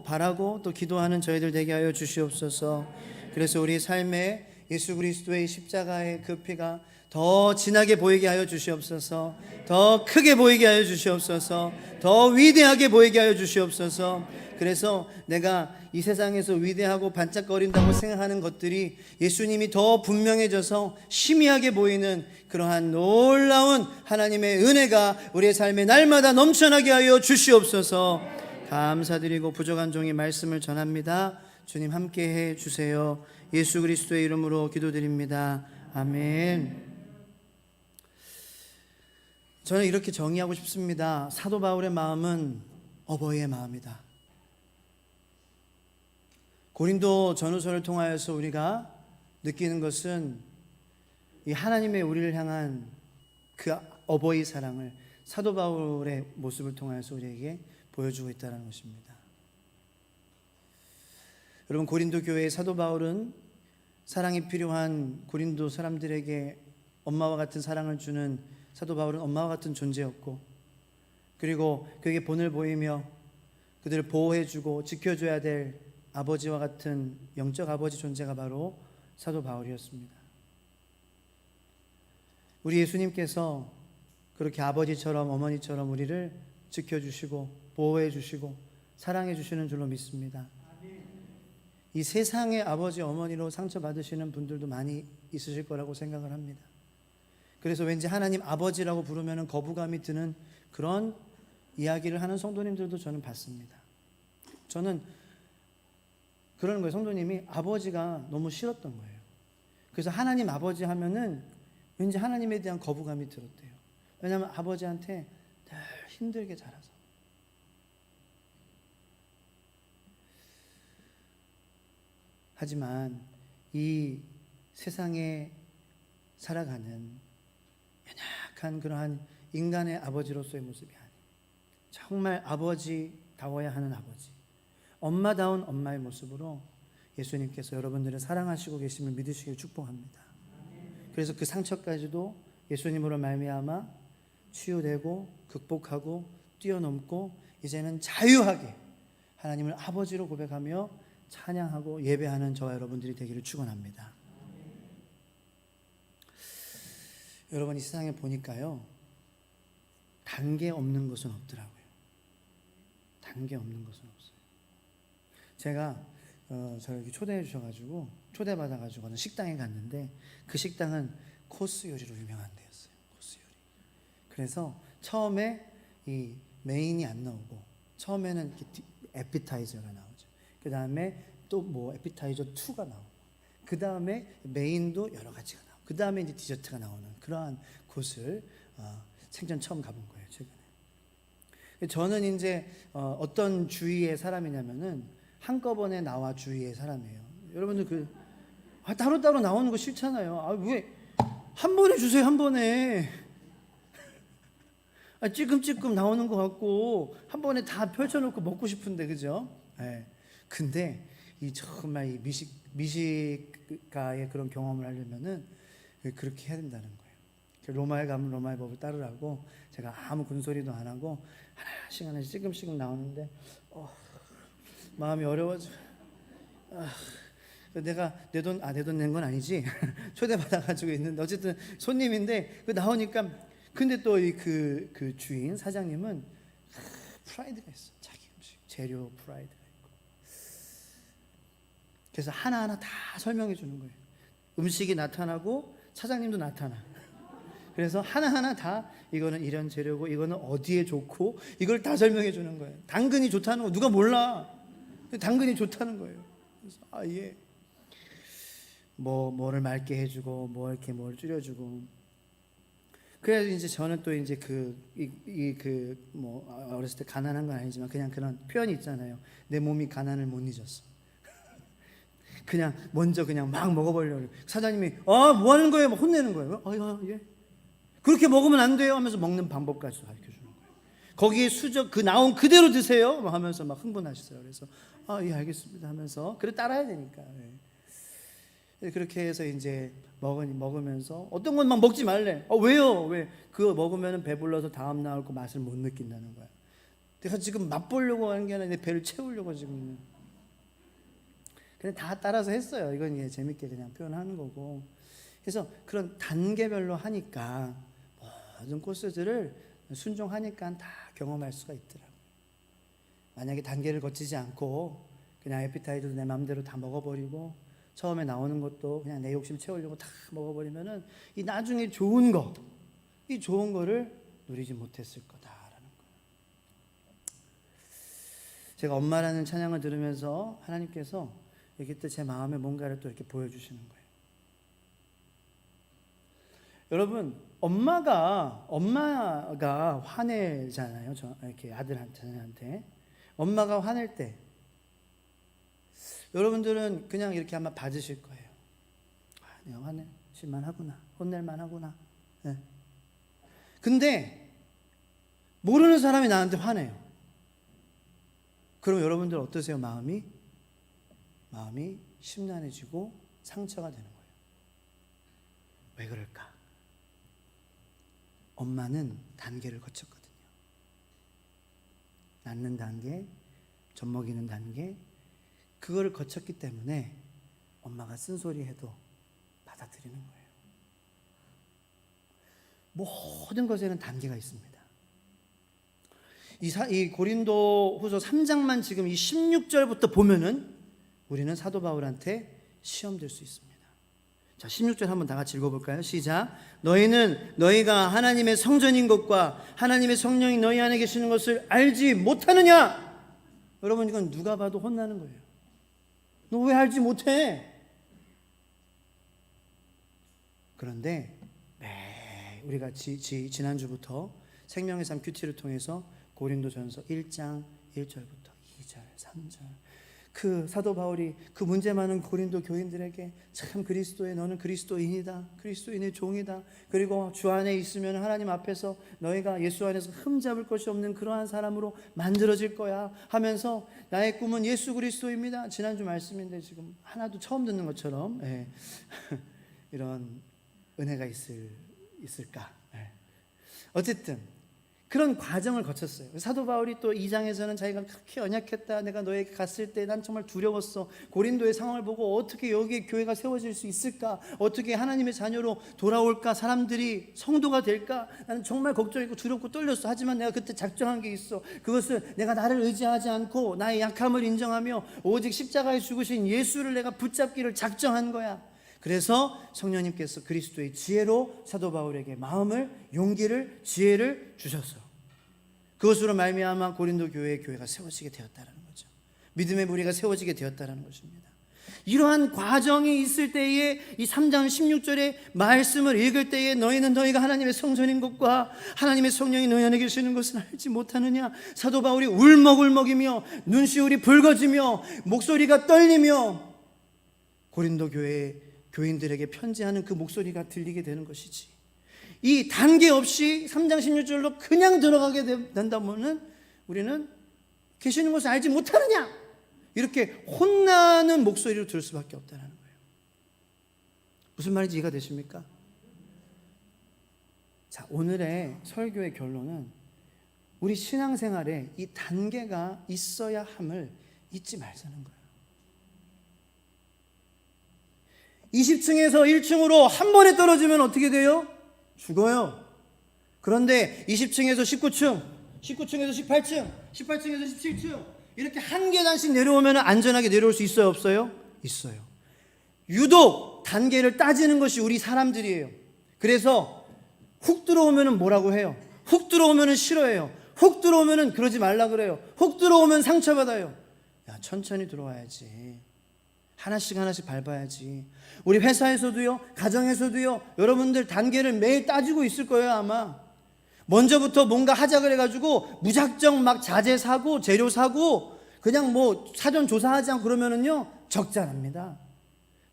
바라고 또 기도하는 저희들 되게 하여 주시옵소서. 그래서 우리 삶에 예수 그리스도의 십자가의 그 피가 더 진하게 보이게 하여 주시옵소서. 더 크게 보이게 하여 주시옵소서. 더 위대하게 보이게 하여 주시옵소서. 그래서 내가 이 세상에서 위대하고 반짝거린다고 생각하는 것들이 예수님이 더 분명해져서 희미하게 보이는 그러한 놀라운 하나님의 은혜가 우리의 삶에 날마다 넘쳐나게 하여 주시옵소서. 감사드리고 부족한 종이 말씀을 전합니다. 주님 함께 해 주세요. 예수 그리스도의 이름으로 기도드립니다. 아멘. 저는 이렇게 정의하고 싶습니다. 사도 바울의 마음은 어버이의 마음이다. 고린도 전후서를 통하여서 우리가 느끼는 것은 이 하나님의 우리를 향한 그 어버이 사랑을 사도 바울의 모습을 통하여서 우리에게 보여주고 있다는 것입니다. 여러분, 고린도 교회의 사도 바울은 사랑이 필요한 고린도 사람들에게 엄마와 같은 사랑을 주는 사도 바울은 엄마와 같은 존재였고, 그리고 그에게 본을 보이며 그들을 보호해주고 지켜줘야 될 아버지와 같은 영적 아버지 존재가 바로 사도 바울이었습니다. 우리 예수님께서 그렇게 아버지처럼 어머니처럼 우리를 지켜주시고 보호해 주시고 사랑해 주시는 줄로 믿습니다. 이 세상의 아버지 어머니로 상처받으시는 분들도 많이 있으실 거라고 생각을 합니다. 그래서 왠지 하나님 아버지라고 부르면 거부감이 드는 그런 이야기를 하는 성도님들도 저는 봤습니다. 저는 그러는 거예요. 성도님이 아버지가 너무 싫었던 거예요. 그래서 하나님 아버지 하면은 왠지 하나님에 대한 거부감이 들었대요. 왜냐하면 아버지한테 늘 힘들게 자라서. 하지만 이 세상에 살아가는 연약한 그러한 인간의 아버지로서의 모습이 아닌 정말 아버지다워야 하는 아버지, 엄마다운 엄마의 모습으로 예수님께서 여러분들을 사랑하시고 계심을 믿으시길 축복합니다. 그래서 그 상처까지도 예수님으로 말미암아 치유되고 극복하고 뛰어넘고 이제는 자유하게 하나님을 아버지로 고백하며 찬양하고 예배하는 저와 여러분들이 되기를 축원합니다. 여러분, 이 세상에 보니까요, 단계 없는 것은 없더라고요. 단계 없는 것은 없어요. 제가 저를 초대해 주셔가지고 초대받아가지고 식당에 갔는데 그 식당은 코스 요리로 유명한 데였어요. 코스 요리. 그래서 처음에 이 메인이 안 나오고 처음에는 에피타이저가 나오죠. 그 다음에 또 뭐 에피타이저 2가 나오고, 그 다음에 메인도 여러 가지가 나오고, 그 다음에 이제 디저트가 나오는 그러한 곳을 생전 처음 가본 거예요, 최근에. 저는 이제 어떤 주의의 사람이냐면은 한꺼번에 나와 주의의 사람이에요. 여러분들 따로따로 나오는 거 싫잖아요. 왜 한 번에 주세요, 한 번에. 찔끔찔끔 나오는 것 같고 한 번에 다 펼쳐놓고 먹고 싶은데, 그죠? 네. 근데 정말 이 미식가의 그런 경험을 하려면은 그렇게 해야 된다는 거예요. 로마에 가면 로마의 법을 따르라고 제가 아무 군소리도 안 하고 하나씩 찔끔찔끔 나오는데 마음이 어려워져. 내가 내 돈 낸 건 아니지. 초대받아가지고 있는데 어쨌든 손님인데 나오니까, 근데 또 그 주인 사장님은 프라이드가 있어. 자기 음식 재료 프라이드가 있고. 그래서 하나하나 다 설명해 주는 거예요. 음식이 나타나고 사장님도 나타나. 그래서 하나하나 다 이거는 이런 재료고 이거는 어디에 좋고 이걸 다 설명해 주는 거예요. 당근이 좋다는 거 누가 몰라. 당근이 좋다는 거예요. 그래서 예. 뭐를 맑게 해주고 뭘 줄여주고. 그래서 이제 저는 또 이제 어렸을 때 가난한 건 아니지만 그냥 그런 표현이 있잖아요. 내 몸이 가난을 못 잊었어. 그냥 먼저 막 먹어보려고. 사장님이 뭐 하는 거예요? 막 혼내는 거예요. 예. 그렇게 먹으면 안 돼요 하면서 먹는 방법까지 가르쳐 주는 거예요. 거기에 수저 나온 그대로 드세요 하면서 막 흥분하시더라고요. 그래서 예, 알겠습니다 하면서 그래 따라야 되니까. 예. 그렇게 해서 이제 먹으면서 어떤 건 막 먹지 말래. 왜요? 왜? 그거 먹으면 배불러서 다음 날 그 맛을 못 느낀다는 거야. 내가 지금 맛보려고 하는 게 아니라 내 배를 채우려고 지금. 그냥 다 따라서 했어요. 이건 재밌게 그냥 표현하는 거고. 그래서 그런 단계별로 하니까 모든 코스들을 순종하니까 다 경험할 수가 있더라고요. 만약에 단계를 거치지 않고 그냥 에피타이저도 내 마음대로 다 먹어버리고 처음에 나오는 것도 그냥 내 욕심 채우려고 다 먹어버리면은 이 나중에 좋은 거, 이 좋은 거를 누리지 못했을 거다라는 거예요. 제가 엄마라는 찬양을 들으면서 하나님께서 이렇게 또 제 마음에 뭔가를 또 이렇게 보여주시는 거예요. 여러분, 엄마가 화내잖아요. 이렇게 아들한테. 엄마가 화낼 때 여러분들은 그냥 이렇게 아마 받으실 거예요. 내가 화낼만 하구나, 혼낼만 하구나. 네. 근데 모르는 사람이 나한테 화내요. 그럼 여러분들 어떠세요? 마음이 심란해지고 상처가 되는 거예요. 왜 그럴까? 엄마는 단계를 거쳤거든요. 낳는 단계, 젖먹이는 단계, 그거를 거쳤기 때문에 엄마가 쓴소리 해도 받아들이는 거예요. 모든 것에는 단계가 있습니다. 이 고린도 후서 3장만 지금 이 16절부터 보면은 우리는 사도 바울한테 시험 될 수 있습니다. 자, 16절 한번 다 같이 읽어볼까요? 시작. 너희는 너희가 하나님의 성전인 것과 하나님의 성령이 너희 안에 계시는 것을 알지 못하느냐? 여러분, 이건 누가 봐도 혼나는 거예요. 너 왜 알지 못해? 그런데 우리가 지난주부터 생명의 삶 큐티를 통해서 고린도전서 1장 1절부터 2절, 3절 그 사도 바울이 그 문제 많은 고린도 교인들에게 참 너는 그리스도인이다, 그리스도인의 종이다, 그리고 주 안에 있으면 하나님 앞에서 너희가 예수 안에서 흠잡을 것이 없는 그러한 사람으로 만들어질 거야 하면서 나의 꿈은 예수 그리스도입니다. 지난주 말씀인데 지금 하나도 처음 듣는 것처럼 이런 은혜가 있을까? 어쨌든 그런 과정을 거쳤어요. 사도 바울이 또 2장에서는 자기가 그렇게 연약했다, 내가 너에게 갔을 때 난 정말 두려웠어, 고린도의 상황을 보고 어떻게 여기에 교회가 세워질 수 있을까, 어떻게 하나님의 자녀로 돌아올까, 사람들이 성도가 될까, 나는 정말 걱정했고 두렵고 떨렸어. 하지만 내가 그때 작정한 게 있어. 그것은 내가 나를 의지하지 않고 나의 약함을 인정하며 오직 십자가에 죽으신 예수를 내가 붙잡기를 작정한 거야. 그래서 성령님께서 그리스도의 지혜로 사도 바울에게 마음을, 용기를, 지혜를 주셨어. 그것으로 말미암아 고린도 교회가 세워지게 되었다는 거죠. 믿음의 무리가 세워지게 되었다는 것입니다. 이러한 과정이 있을 때에 이 3장 16절의 말씀을 읽을 때에 너희는 너희가 하나님의 성전인 것과 하나님의 성령이 너희 안에 계시는 것을 알지 못하느냐? 사도 바울이 울먹울먹이며 눈시울이 붉어지며 목소리가 떨리며 고린도 교인들에게 편지하는 그 목소리가 들리게 되는 것이지. 이 단계 없이 3장 16절로 그냥 들어가게 된다면 우리는 계시는 것을 알지 못하느냐? 이렇게 혼나는 목소리로 들을 수밖에 없다는 거예요. 무슨 말인지 이해가 되십니까? 자, 오늘의 설교의 결론은 우리 신앙생활에 이 단계가 있어야 함을 잊지 말자는 거예요. 20층에서 1층으로 한 번에 떨어지면 어떻게 돼요? 죽어요. 그런데 20층에서 19층, 19층에서 18층, 18층에서 17층 이렇게 한 계단씩 내려오면 안전하게 내려올 수 있어요, 없어요? 있어요. 유독 단계를 따지는 것이 우리 사람들이에요. 그래서 훅 들어오면 뭐라고 해요? 훅 들어오면 싫어해요. 훅 들어오면 그러지 말라 그래요. 훅 들어오면 상처받아요. 야, 천천히 들어와야지. 하나씩 밟아야지. 우리 회사에서도요, 가정에서도요, 여러분들 단계를 매일 따지고 있을 거예요, 아마. 먼저부터 뭔가 하자 그래가지고 무작정 막 자재 사고 재료 사고 그냥 뭐 사전 조사하지 않고 그러면은요 적자납니다.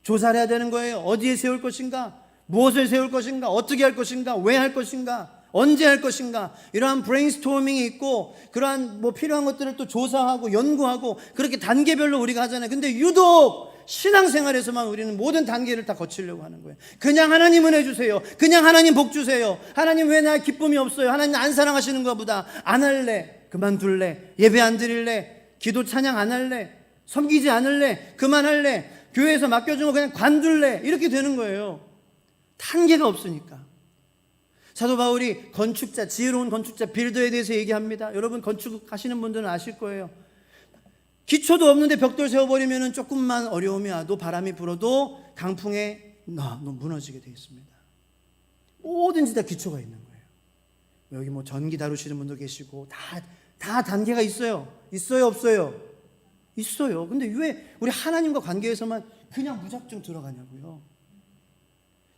조사를 해야 되는 거예요. 어디에 세울 것인가, 무엇을 세울 것인가, 어떻게 할 것인가, 왜 할 것인가, 언제 할 것인가, 이러한 브레인스토밍이 있고 그러한 뭐 필요한 것들을 또 조사하고 연구하고 그렇게 단계별로 우리가 하잖아요. 근데 유독 신앙생활에서만 우리는 모든 단계를 다 거치려고 하는 거예요. 그냥 하나님 은혜 주세요. 그냥 하나님 복 주세요. 하나님 왜 나 기쁨이 없어요? 하나님 안 사랑하시는가 보다. 안 할래. 그만둘래? 예배 안 드릴래? 기도 찬양 안 할래? 섬기지 않을래? 그만할래? 교회에서 맡겨준 거 그냥 관둘래? 이렇게 되는 거예요. 단계가 없으니까. 사도 바울이 건축자, 지혜로운 건축자 빌더에 대해서 얘기합니다. 여러분 건축하시는 분들은 아실 거예요. 기초도 없는데 벽돌 세워버리면 조금만 어려움이 와도, 바람이 불어도 강풍에 무너지게 되어 있습니다. 뭐든지 다 기초가 있는 거예요. 여기 뭐 전기 다루시는 분도 계시고 다 단계가 있어요. 있어요, 없어요? 있어요. 근데 왜 우리 하나님과 관계에서만 그냥 무작정 들어가냐고요.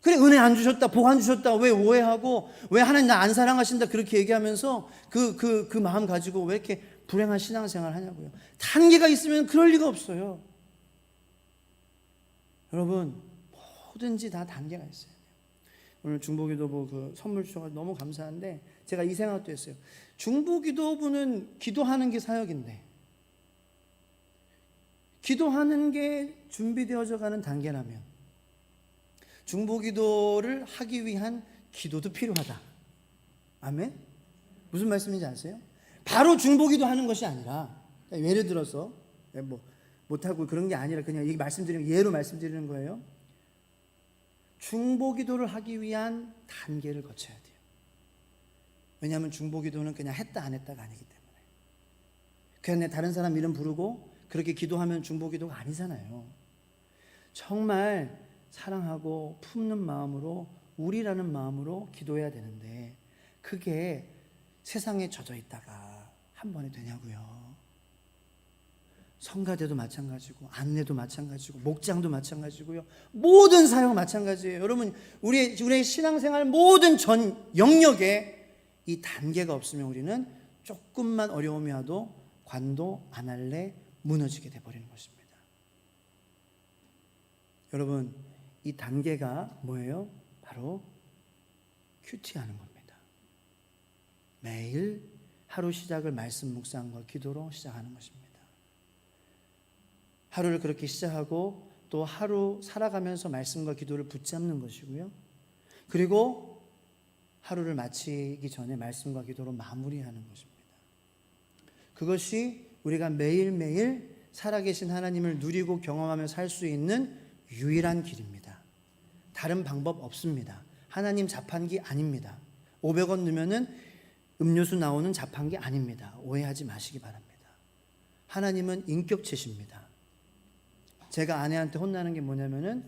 그래, 은혜 안 주셨다, 복 안 주셨다, 왜 오해하고, 왜 하나님 나 안 사랑하신다 그렇게 얘기하면서 그 마음 가지고 왜 이렇게 불행한 신앙생활 하냐고요. 단계가 있으면 그럴 리가 없어요. 여러분, 뭐든지 다 단계가 있어요. 오늘 중보기도부 그 선물 주셔서 너무 감사한데, 제가 이 생각도 했어요. 중보기도부는 기도하는 게 사역인데, 기도하는 게 준비되어져 가는 단계라면 중보기도를 하기 위한 기도도 필요하다. 아멘? 무슨 말씀인지 아세요? 바로 중보기도 하는 것이 아니라, 예를 들어서 뭐 못하고 그런 게 아니라 그냥 말씀드리는 예로 말씀드리는 거예요. 중보기도를 하기 위한 단계를 거쳐야 돼요. 왜냐하면 중보기도는 그냥 했다 안 했다가 아니기 때문에. 그냥 다른 사람 이름 부르고 그렇게 기도하면 중보기도가 아니잖아요. 정말 사랑하고 품는 마음으로, 우리라는 마음으로 기도해야 되는데, 그게 세상에 젖어 있다가 한 번에 되냐고요. 성가대도 마찬가지고, 안내도 마찬가지고, 목장도 마찬가지고요. 모든 사역 마찬가지예요. 여러분, 우리의 신앙생활 모든 전 영역에 이 단계가 없으면 우리는 조금만 어려움이 와도 관도 안 할래 무너지게 돼버리는 것입니다. 여러분, 이 단계가 뭐예요? 바로 큐티하는 겁니다. 매일 하루 시작을 말씀 묵상과 기도로 시작하는 것입니다. 하루를 그렇게 시작하고 또 하루 살아가면서 말씀과 기도를 붙잡는 것이고요. 그리고 하루를 마치기 전에 말씀과 기도로 마무리하는 것입니다. 그것이 우리가 매일매일 살아계신 하나님을 누리고 경험하며 살 수 있는 유일한 길입니다. 다른 방법 없습니다. 하나님 자판기 아닙니다. 500원 넣으면은 음료수 나오는 자판기 아닙니다. 오해하지 마시기 바랍니다. 하나님은 인격체십니다. 제가 아내한테 혼나는 게 뭐냐면은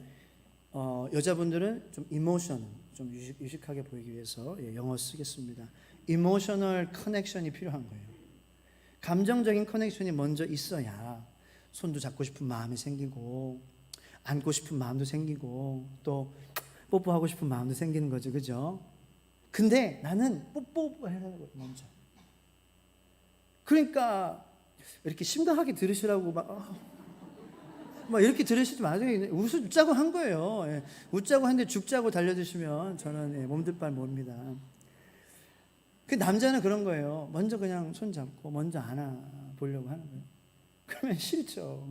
여자분들은 좀 이모션, 좀 유식하게 보이기 위해서 영어 쓰겠습니다. 이모셔널 커넥션이 필요한 거예요. 감정적인 커넥션이 먼저 있어야 손도 잡고 싶은 마음이 생기고, 안고 싶은 마음도 생기고, 또 뽀뽀하고 싶은 마음도 생기는 거죠. 그죠? 근데 나는 뽀뽀해라고 먼저. 그러니까 이렇게 심각하게 들으시라고 막 이렇게 들으시지 마세요. 웃자고 한 거예요. 예. 웃자고 하는데 죽자고 달려드시면 저는 몸둘 바를 모릅니다. 그 남자는 그런 거예요. 먼저 그냥 손 잡고 먼저 안아보려고 하는 거예요. 그러면 싫죠.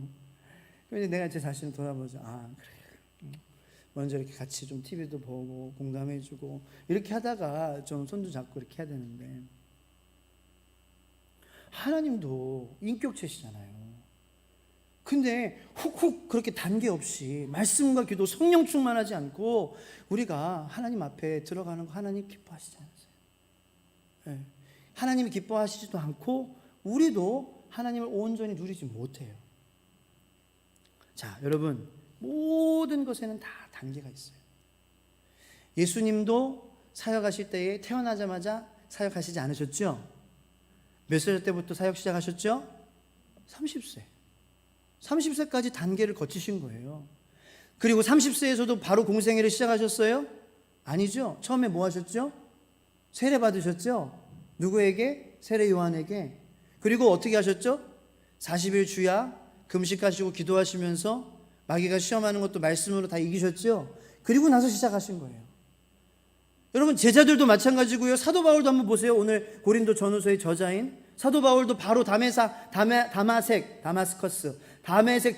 그런데 내가 제 자신을 돌아보죠. 아, 그래. 먼저 이렇게 같이 좀 TV도 보고 공감해주고 이렇게 하다가 좀 손도 잡고 이렇게 해야 되는데, 하나님도 인격체시잖아요. 근데 훅훅 그렇게 단계 없이 말씀과 기도, 성령 충만하지 않고 우리가 하나님 앞에 들어가는 거 하나님 기뻐하시지 않으세요? 네. 하나님이 기뻐하시지도 않고 우리도 하나님을 온전히 누리지 못해요. 자, 여러분, 모든 것에는 다 단계가 있어요. 예수님도 사역하실 때에 태어나자마자 사역하시지 않으셨죠? 몇 살 때부터 사역 시작하셨죠? 30세. 30세까지 단계를 거치신 거예요. 그리고 30세에서도 바로 공생애를 시작하셨어요? 아니죠. 처음에 뭐 하셨죠? 세례 받으셨죠? 누구에게? 세례 요한에게. 그리고 어떻게 하셨죠? 40일 주야 금식하시고 기도하시면서 마귀가 시험하는 것도 말씀으로 다 이기셨죠? 그리고 나서 시작하신 거예요. 여러분, 제자들도 마찬가지고요. 사도 바울도 한번 보세요. 오늘 고린도 전후서의 저자인 사도 바울도 바로 다메섹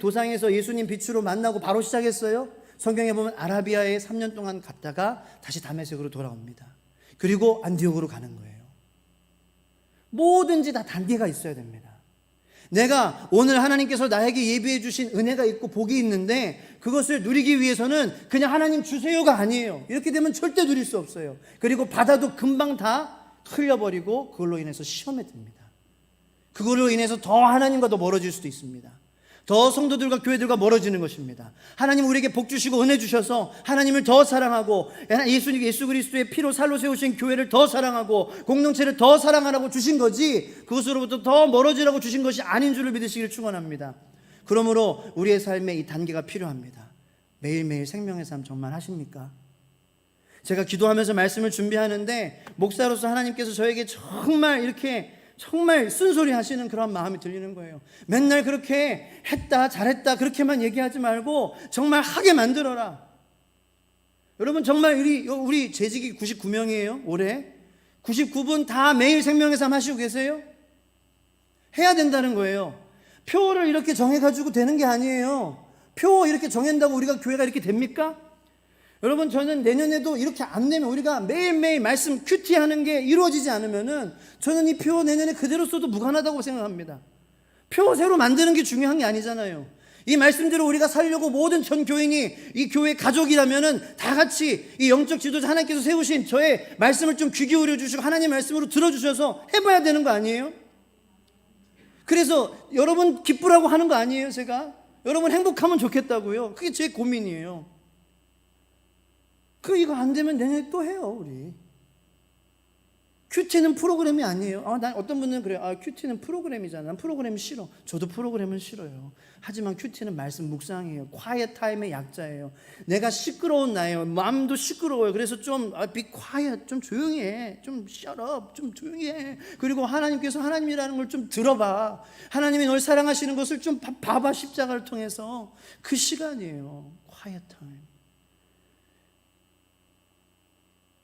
도상에서 예수님 빛으로 만나고 바로 시작했어요. 성경에 보면 아라비아에 3년 동안 갔다가 다시 다메섹으로 돌아옵니다. 그리고 안디옥으로 가는 거예요. 뭐든지 다 단계가 있어야 됩니다. 내가 오늘 하나님께서 나에게 예비해 주신 은혜가 있고 복이 있는데 그것을 누리기 위해서는 그냥 하나님 주세요가 아니에요. 이렇게 되면 절대 누릴 수 없어요. 그리고 받아도 금방 다 흘려버리고 그걸로 인해서 시험에 듭니다. 그걸로 인해서 더 하나님과 더 멀어질 수도 있습니다. 더 성도들과 교회들과 멀어지는 것입니다. 하나님 우리에게 복 주시고 은혜 주셔서 하나님을 더 사랑하고 예수 그리스도의 피로 살로 세우신 교회를 더 사랑하고 공동체를 더 사랑하라고 주신 거지 그것으로부터 더 멀어지라고 주신 것이 아닌 줄을 믿으시기를 축원합니다. 그러므로 우리의 삶에 이 단계가 필요합니다. 매일매일 생명의 삶 정말 하십니까? 제가 기도하면서 말씀을 준비하는데 목사로서 하나님께서 저에게 정말 쓴소리 하시는 그런 마음이 들리는 거예요. 맨날 그렇게 했다 잘했다 그렇게만 얘기하지 말고 정말 하게 만들어라. 여러분 정말 우리 재직이 99명이에요 올해. 99분 다 매일 생명의 삶 하시고 계세요? 해야 된다는 거예요. 표를 이렇게 정해가지고 되는 게 아니에요. 표 이렇게 정한다고 우리가 교회가 이렇게 됩니까? 여러분 저는 내년에도 이렇게 안 되면 우리가 매일매일 말씀 큐티하는 게 이루어지지 않으면은 저는 이 표 내년에 그대로 써도 무관하다고 생각합니다. 표 새로 만드는 게 중요한 게 아니잖아요. 이 말씀대로 우리가 살려고 모든 전 교인이 이 교회 가족이라면은 다 같이 이 영적 지도자 하나님께서 세우신 저의 말씀을 좀 귀 기울여 주시고 하나님 말씀으로 들어주셔서 해봐야 되는 거 아니에요? 그래서 여러분 기쁘라고 하는 거 아니에요 제가? 여러분 행복하면 좋겠다고요. 그게 제 고민이에요. 이거 안 되면 내년에 또 해요 우리. 큐티는 프로그램이 아니에요. 난 어떤 분들은 그래요. 큐티는 프로그램이잖아. 난 프로그램 싫어. 저도 프로그램은 싫어요. 하지만 큐티는 말씀 묵상이에요. quiet time의 약자예요. 내가 시끄러운 나예요. 마음도 시끄러워요. 그래서 좀 be quiet, 좀 조용히 해. 좀 shut up, 좀 조용히 해. 그리고 하나님께서 하나님이라는 걸 좀 들어봐. 하나님이 널 사랑하시는 것을 좀 봐봐. 십자가를 통해서. 그 시간이에요. quiet time.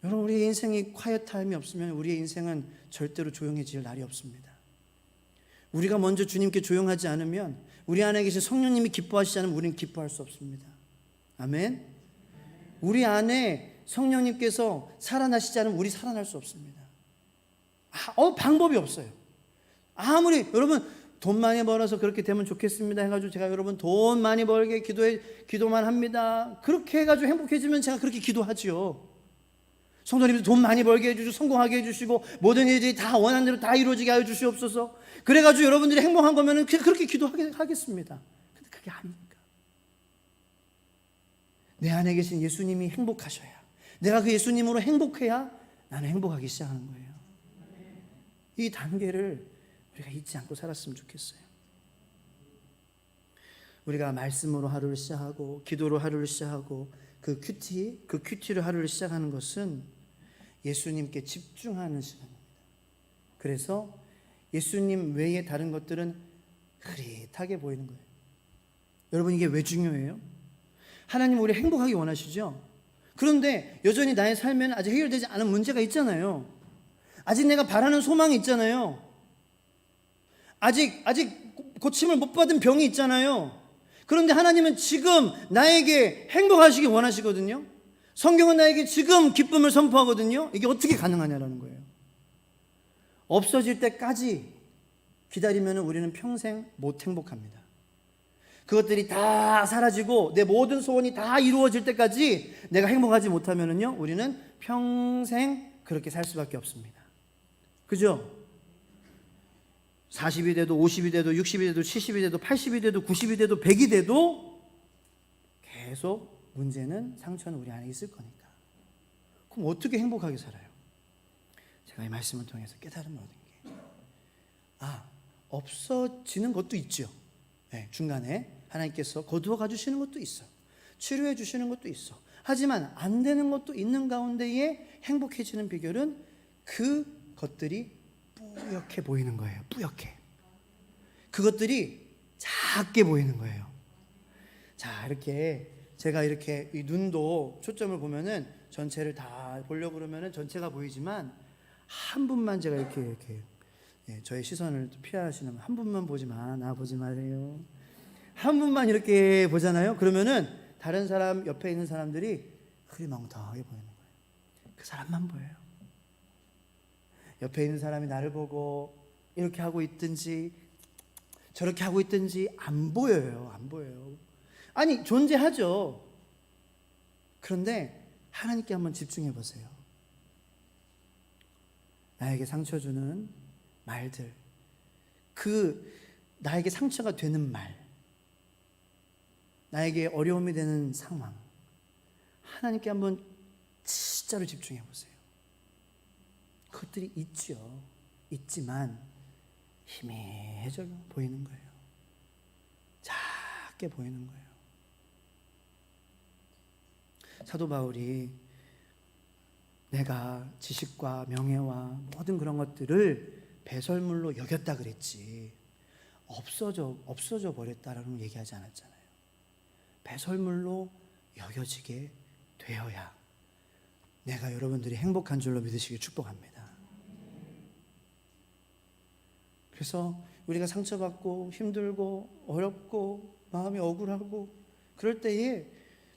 여러분 우리의 인생이 quiet time이 없으면 우리의 인생은 절대로 조용해질 날이 없습니다. 우리가 먼저 주님께 조용하지 않으면 우리 안에 계신 성령님이 기뻐하시지 않으면 우리는 기뻐할 수 없습니다. 아멘. 우리 안에 성령님께서 살아나시지 않으면 우리 살아날 수 없습니다. 방법이 없어요. 아무리 여러분 돈 많이 벌어서 그렇게 되면 좋겠습니다 해가지고 제가 여러분 돈 많이 벌게 기도만 합니다. 그렇게 해가지고 행복해지면 제가 그렇게 기도하지요. 성도님들 돈 많이 벌게 해주시고 성공하게 해주시고 모든 일들이 다 원하는 대로 다 이루어지게 하여 주시옵소서. 그래가지고 여러분들이 행복한 거면 그냥 그렇게 기도하겠습니다. 근데 그게 아닙니까? 내 안에 계신 예수님이 행복하셔야, 내가 그 예수님으로 행복해야 나는 행복하기 시작하는 거예요. 이 단계를 우리가 잊지 않고 살았으면 좋겠어요. 우리가 말씀으로 하루를 시작하고 기도로 하루를 시작하고 그 큐티로 하루를 시작하는 것은 예수님께 집중하는 시간입니다. 그래서 예수님 외에 다른 것들은 흐릿하게 보이는 거예요. 여러분 이게 왜 중요해요? 하나님 우리 행복하게 원하시죠? 그런데 여전히 나의 삶에는 아직 해결되지 않은 문제가 있잖아요. 아직 내가 바라는 소망이 있잖아요. 아직 고침을 못 받은 병이 있잖아요. 그런데 하나님은 지금 나에게 행복하시기 원하시거든요. 성경은 나에게 지금 기쁨을 선포하거든요. 이게 어떻게 가능하냐라는 거예요. 없어질 때까지 기다리면 우리는 평생 못 행복합니다. 그것들이 다 사라지고 내 모든 소원이 다 이루어질 때까지 내가 행복하지 못하면요 우리는 평생 그렇게 살 수밖에 없습니다. 그죠? 40이 돼도 50이 돼도 60이 돼도 70이 돼도 80이 돼도 90이 돼도 100이 돼도 계속 문제는 상처는 우리 안에 있을 거니까. 그럼 어떻게 행복하게 살아요? 제가 이 말씀을 통해서 깨달음을 얻은 게 없어지는 것도 있죠. 네, 중간에 하나님께서 거두어 가주시는 것도 있어. 치료해 주시는 것도 있어. 하지만 안 되는 것도 있는 가운데에 행복해지는 비결은 그 것들이 뿌옇게 보이는 거예요. 뿌옇게. 그것들이 작게 보이는 거예요. 자, 이렇게 제가 이렇게 이 눈도 초점을 보면은 전체를 다 보려고 그러면은 전체가 보이지만 한 분만 제가 이렇게 저의 시선을 피하시는 한 분만 보지 마. 나 보지 말래요. 한 분만 이렇게 보잖아요. 그러면은 다른 사람 옆에 있는 사람들이 흐리멍텅하게 보이는 거예요. 그 사람만 보여요. 옆에 있는 사람이 나를 보고 이렇게 하고 있든지 저렇게 하고 있든지 안 보여요. 안 보여요. 아니, 존재하죠. 그런데 하나님께 한번 집중해 보세요. 나에게 상처 주는 말들, 나에게 상처가 되는 말, 나에게 어려움이 되는 상황, 하나님께 한번 진짜로 집중해 보세요. 그것들이 있지만 희미해져 보이는 거예요. 작게 보이는 거예요. 사도 바울이 내가 지식과 명예와 모든 그런 것들을 배설물로 여겼다 그랬지 없어져 버렸다라는 얘기하지 않았잖아요. 배설물로 여겨지게 되어야 내가 여러분들이 행복한 줄로 믿으시길 축복합니다. 그래서 우리가 상처받고 힘들고 어렵고 마음이 억울하고 그럴 때에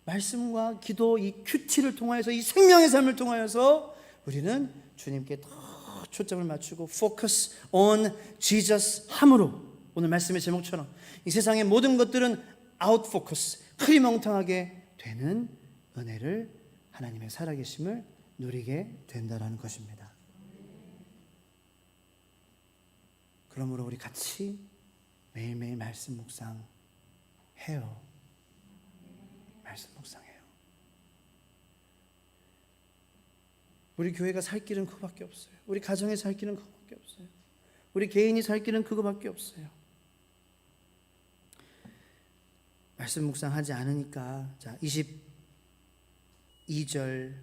말씀과 기도, 이 큐티를 통하여서, 이 생명의 삶을 통하여서 우리는 주님께 더 초점을 맞추고 focus on Jesus 함으로, 오늘 말씀의 제목처럼 이 세상의 모든 것들은 out focus, 흐리멍텅하게 되는 은혜를, 하나님의 살아계심을 누리게 된다라는 것입니다. 그러므로 우리 같이 매일매일 말씀 묵상해요. 말씀 묵상해요. 우리 교회가 살 길은 그거밖에 없어요. 우리 가정에 살 길은 그거밖에 없어요. 우리 개인이 살 길은 그거밖에 없어요. 말씀 묵상하지 않으니까, 자, 22절,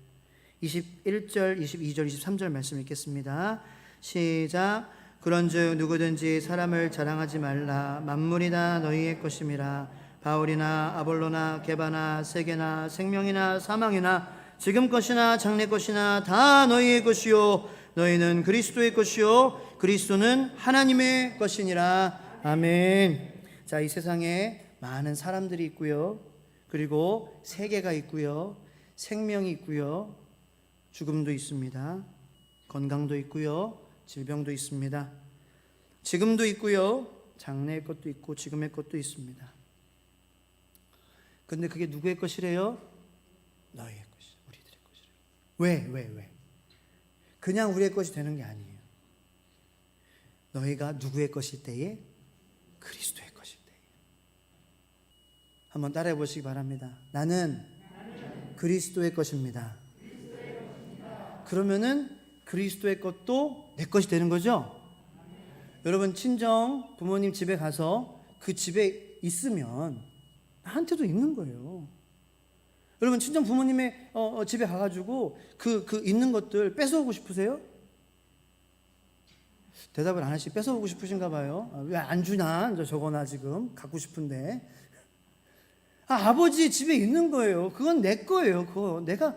21절, 22절, 23절 말씀 읽겠습니다. 시작. 그런즉 누구든지 사람을 자랑하지 말라. 만물이 다 너희의 것임이라. 바울이나 아볼로나 게바나 세계나 생명이나 사망이나 지금 것이나 장래 것이나 다 너희의 것이요 너희는 그리스도의 것이요 그리스도는 하나님의 것이니라. 아멘. 자, 이 세상에 많은 사람들이 있고요, 그리고 세계가 있고요, 생명이 있고요, 죽음도 있습니다. 건강도 있고요, 질병도 있습니다. 지금도 있고요, 장래의 것도 있고 지금의 것도 있습니다. 근데 그게 누구의 것이래요? 너희의 것이, 우리들의 것이래요. 왜? 그냥 우리의 것이 되는 게 아니에요. 너희가 누구의 것일 때에? 그리스도의 것일 때에. 한번 따라해 보시기 바랍니다. 나는 그리스도의 것입니다. 그러면은 그리스도의 것도 내 것이 되는 거죠? 여러분, 친정 부모님 집에 가서 그 집에 있으면 나한테도 있는 거예요. 여러분, 친정 부모님의 집에 가가지고 그 있는 것들 뺏어오고 싶으세요? 대답을 안 하시. 뺏어오고 싶으신가 봐요. 왜 안 주나? 저거나 지금 갖고 싶은데. 아버지 집에 있는 거예요. 그건 내 거예요. 그거 내가,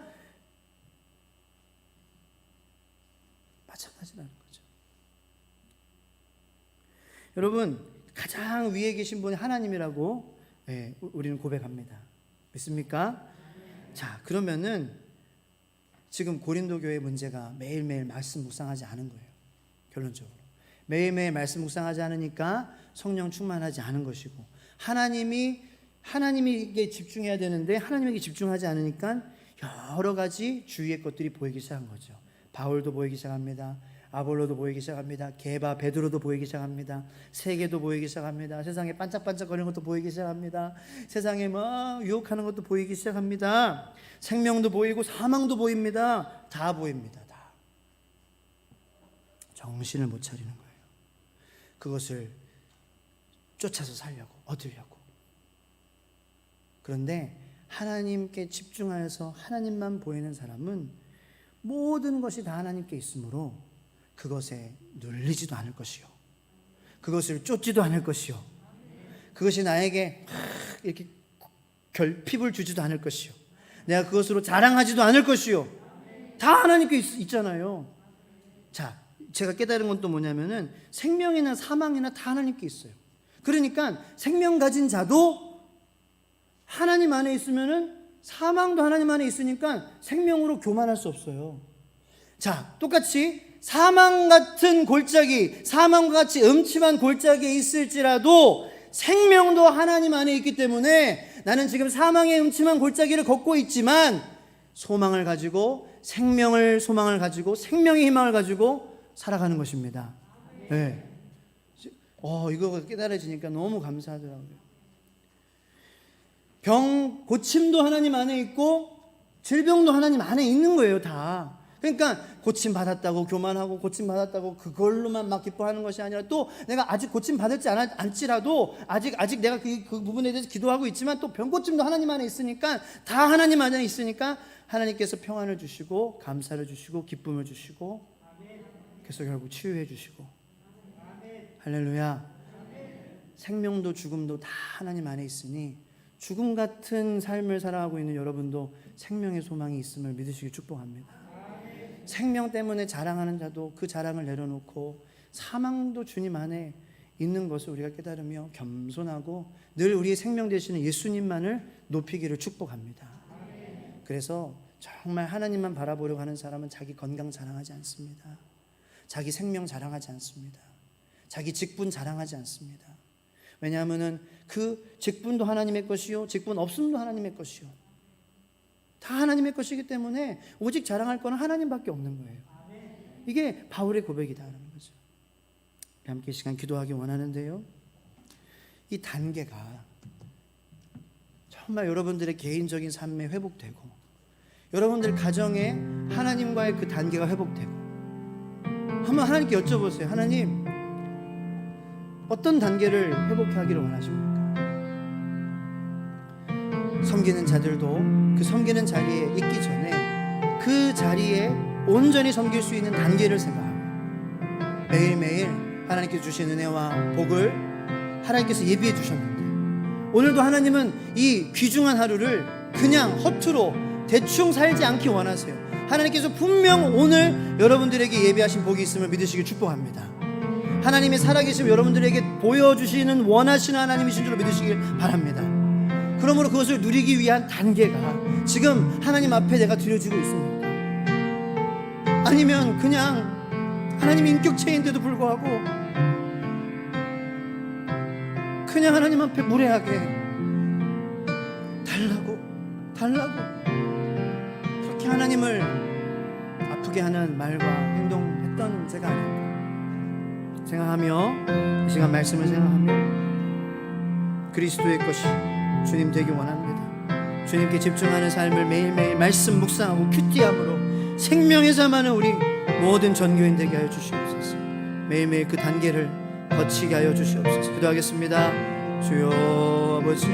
마찬가지라는 거죠. 여러분, 가장 위에 계신 분이 하나님이라고 우리는 고백합니다. 믿습니까? 자, 그러면은 지금 고린도 교회 문제가 매일매일 말씀 묵상하지 않은 거예요. 결론적으로 매일매일 말씀 묵상하지 않으니까 성령 충만하지 않은 것이고, 하나님에게 집중해야 되는데 하나님에게 집중하지 않으니까 여러 가지 주위의 것들이 보이기 시작한 거죠. 바울도 보이기 시작합니다. 아볼로도 보이기 시작합니다. 게바, 베드로도 보이기 시작합니다. 세계도 보이기 시작합니다. 세상에 반짝반짝거리는 것도 보이기 시작합니다. 세상에 막 유혹하는 것도 보이기 시작합니다. 생명도 보이고 사망도 보입니다. 다 보입니다. 다. 정신을 못 차리는 거예요. 그것을 쫓아서 살려고, 얻으려고. 그런데 하나님께 집중하여서 하나님만 보이는 사람은 모든 것이 다 하나님께 있으므로 그것에 눌리지도 않을 것이요, 그것을 쫓지도 않을 것이요, 그것이 나에게 이렇게 결핍을 주지도 않을 것이요, 내가 그것으로 자랑하지도 않을 것이요. 다 하나님께 있잖아요. 자, 제가 깨달은 건 또 뭐냐면은 생명이나 사망이나 다 하나님께 있어요. 그러니까 생명 가진 자도 하나님 안에 있으면은 사망도 하나님 안에 있으니까 생명으로 교만할 수 없어요. 자, 똑같이 사망 같은 골짜기, 사망과 같이 음침한 골짜기에 있을지라도 생명도 하나님 안에 있기 때문에 나는 지금 사망의 음침한 골짜기를 걷고 있지만 소망을 가지고, 생명을, 소망을 가지고, 생명의 희망을 가지고 살아가는 것입니다. 네. 이거 깨달아지니까 너무 감사하더라고요. 병 고침도 하나님 안에 있고 질병도 하나님 안에 있는 거예요, 다. 그러니까 고침 받았다고 교만하고 고침 받았다고 그걸로만 막 기뻐하는 것이 아니라, 또 내가 아직 고침 받을지 않지라도 아직 내가 그 부분에 대해서 기도하고 있지만 또 병 고침도 하나님 안에 있으니까, 다 하나님 안에 있으니까 하나님께서 평안을 주시고 감사를 주시고 기쁨을 주시고, 그래서 결국 치유해 주시고. 할렐루야. 생명도 죽음도 다 하나님 안에 있으니 죽음 같은 삶을 살아가고 있는 여러분도 생명의 소망이 있음을 믿으시기 축복합니다. 생명 때문에 자랑하는 자도 그 자랑을 내려놓고 사망도 주님 안에 있는 것을 우리가 깨달으며 겸손하고 늘 우리의 생명 되시는 예수님만을 높이기를 축복합니다. 그래서 정말 하나님만 바라보려고 하는 사람은 자기 건강 자랑하지 않습니다. 자기 생명 자랑하지 않습니다. 자기 직분 자랑하지 않습니다. 왜냐하면 그 직분도 하나님의 것이요, 직분 없음도 하나님의 것이요, 다 하나님의 것이기 때문에 오직 자랑할 거는 하나님밖에 없는 거예요. 이게 바울의 고백이다라는 거죠. 함께 시간 기도하기 원하는데요, 이 단계가 정말 여러분들의 개인적인 삶에 회복되고 여러분들 가정에 하나님과의 그 단계가 회복되고, 한번 하나님께 여쭤보세요. 하나님, 어떤 단계를 회복하기를 원하십니까? 섬기는 자들도 그 섬기는 자리에 있기 전에 그 자리에 온전히 섬길 수 있는 단계를 생각하고, 매일매일 하나님께서 주신 은혜와 복을 하나님께서 예비해 주셨는데, 오늘도 하나님은 이 귀중한 하루를 그냥 허투루 대충 살지 않기 원하세요. 하나님께서 분명 오늘 여러분들에게 예비하신 복이 있음을 믿으시길 축복합니다. 하나님이 살아계시면 여러분들에게 보여주시는 원하시는 하나님이신 줄 믿으시길 바랍니다. 그러므로 그것을 누리기 위한 단계가 지금 하나님 앞에 내가 드려지고 있습니까? 아니면 그냥 하나님의 인격체인데도 불구하고 그냥 하나님 앞에 무례하게 달라고 그렇게 하나님을 아프게 하는 말과 행동했던 제가 아닌가 생각하며, 이 시간 말씀을 생각하며 그리스도의 것이 주님 되기 원합니다. 주님께 집중하는 삶을 매일매일 말씀 묵상하고 큐티함으로 생명의 삶하는 우리 모든 전교인 되게 하여 주시옵소서. 매일매일 그 단계를 거치게 하여 주시옵소서. 기도하겠습니다. 주여 아버지,